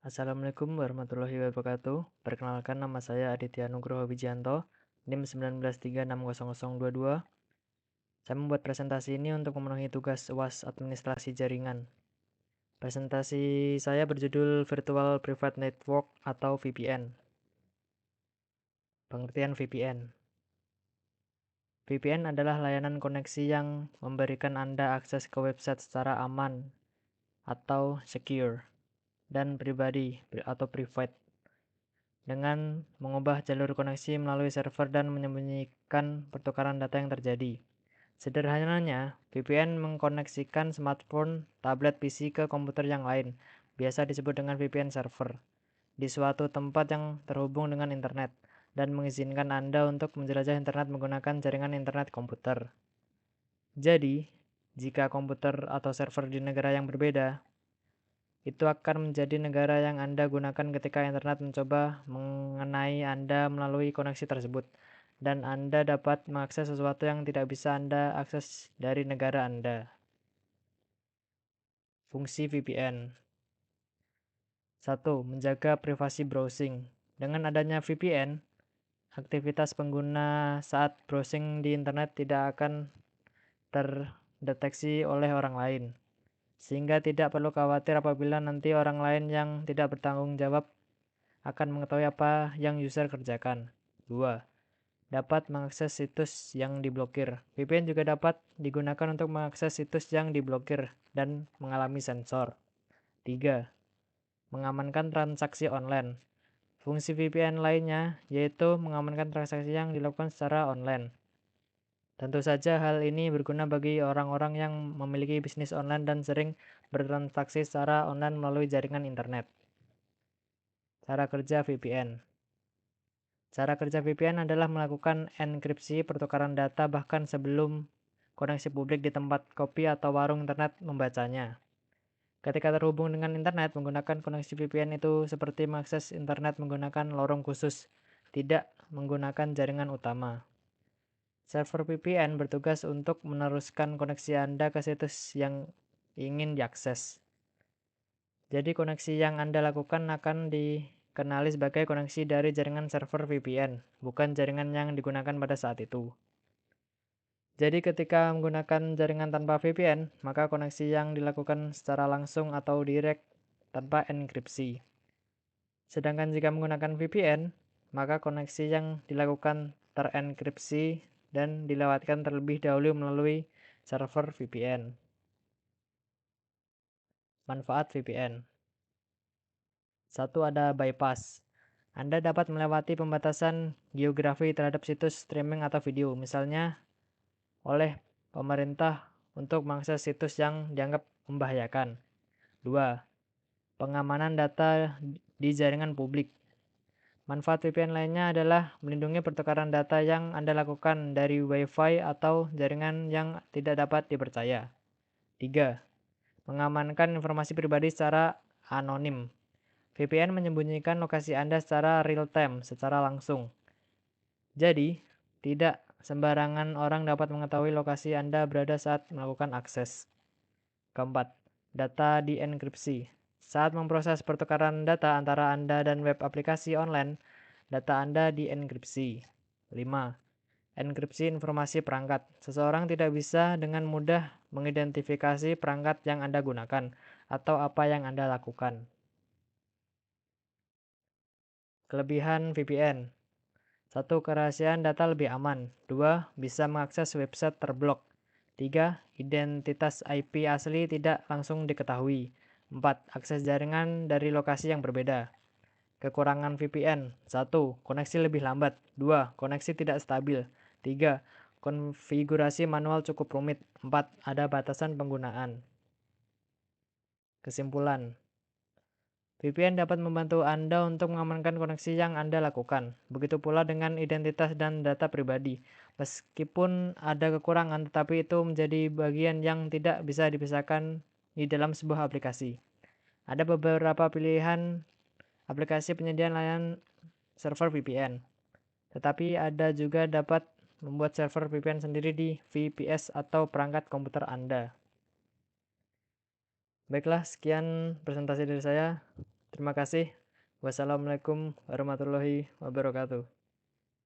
Assalamualaikum warahmatullahi wabarakatuh. Perkenalkan, nama saya Aditya Nugroho Wijanto, NIM 19360022. Saya membuat presentasi ini untuk memenuhi tugas UAS Administrasi Jaringan. Presentasi saya berjudul Virtual Private Network atau VPN. Pengertian VPN. VPN adalah layanan koneksi yang memberikan Anda akses ke website secara aman atau secure dan pribadi atau private, dengan mengubah jalur koneksi melalui server dan menyembunyikan pertukaran data yang terjadi. Sederhananya, VPN mengkoneksikan smartphone, tablet, PC ke komputer yang lain, biasa disebut dengan VPN server, di suatu tempat yang terhubung dengan internet, dan mengizinkan Anda untuk menjelajah internet menggunakan jaringan internet komputer. Jadi, jika komputer atau server di negara yang berbeda, itu akan menjadi negara yang Anda gunakan ketika internet mencoba mengenai Anda melalui koneksi tersebut, dan Anda dapat mengakses sesuatu yang tidak bisa Anda akses dari negara Anda. Fungsi VPN. 1. Menjaga privasi browsing. Dengan adanya VPN, aktivitas pengguna saat browsing di internet tidak akan terdeteksi oleh orang lain, sehingga tidak perlu khawatir apabila nanti orang lain yang tidak bertanggung jawab akan mengetahui apa yang user kerjakan. 2. Dapat mengakses situs yang diblokir. VPN juga dapat digunakan untuk mengakses situs yang diblokir dan mengalami sensor. 3. Mengamankan transaksi online. Fungsi VPN lainnya yaitu mengamankan transaksi yang dilakukan secara online. Tentu saja hal ini berguna bagi orang-orang yang memiliki bisnis online dan sering bertransaksi secara online melalui jaringan internet. Cara kerja VPN. Cara kerja VPN adalah melakukan enkripsi pertukaran data bahkan sebelum koneksi publik di tempat kopi atau warung internet membacanya. Ketika terhubung dengan internet menggunakan koneksi VPN itu seperti mengakses internet menggunakan lorong khusus, tidak menggunakan jaringan utama. Server VPN bertugas untuk meneruskan koneksi Anda ke situs yang ingin diakses. Jadi koneksi yang Anda lakukan akan dikenali sebagai koneksi dari jaringan server VPN, bukan jaringan yang digunakan pada saat itu. Jadi ketika menggunakan jaringan tanpa VPN, maka koneksi yang dilakukan secara langsung atau direct tanpa enkripsi. Sedangkan jika menggunakan VPN, maka koneksi yang dilakukan terenkripsi dan dilewatkan terlebih dahulu melalui server VPN. Manfaat VPN. 1. Ada bypass. Anda dapat melewati pembatasan geografi terhadap situs streaming atau video, misalnya oleh pemerintah untuk mengakses situs yang dianggap membahayakan. 2. Pengamanan data di jaringan publik. Manfaat VPN lainnya adalah melindungi pertukaran data yang Anda lakukan dari Wi-Fi atau jaringan yang tidak dapat dipercaya. 3. Mengamankan informasi pribadi secara anonim. VPN menyembunyikan lokasi Anda secara real-time, secara langsung. Jadi, tidak sembarangan orang dapat mengetahui lokasi Anda berada saat melakukan akses. Keempat, data dienkripsi. Saat memproses pertukaran data antara Anda dan web aplikasi online, data Anda dienkripsi. 5. Enkripsi informasi perangkat. Seseorang tidak bisa dengan mudah mengidentifikasi perangkat yang Anda gunakan atau apa yang Anda lakukan. Kelebihan VPN. 1. Kerahasiaan data lebih aman. 2. Bisa mengakses website terblok. 3. Identitas IP asli tidak langsung diketahui. 4. Akses jaringan dari lokasi yang berbeda. Kekurangan VPN. 1. Koneksi lebih lambat. 2. Koneksi tidak stabil. 3. Konfigurasi manual cukup rumit. 4. Ada batasan penggunaan. Kesimpulan. VPN dapat membantu Anda untuk mengamankan koneksi yang Anda lakukan. Begitu pula dengan identitas dan data pribadi. Meskipun ada kekurangan, tetapi itu menjadi bagian yang tidak bisa dipisahkan di dalam sebuah aplikasi. Ada beberapa pilihan aplikasi penyedia layanan server VPN. Tetapi ada juga dapat membuat server VPN sendiri di VPS atau perangkat komputer Anda. Baiklah, sekian presentasi dari saya. Terima kasih. Wassalamualaikum warahmatullahi wabarakatuh.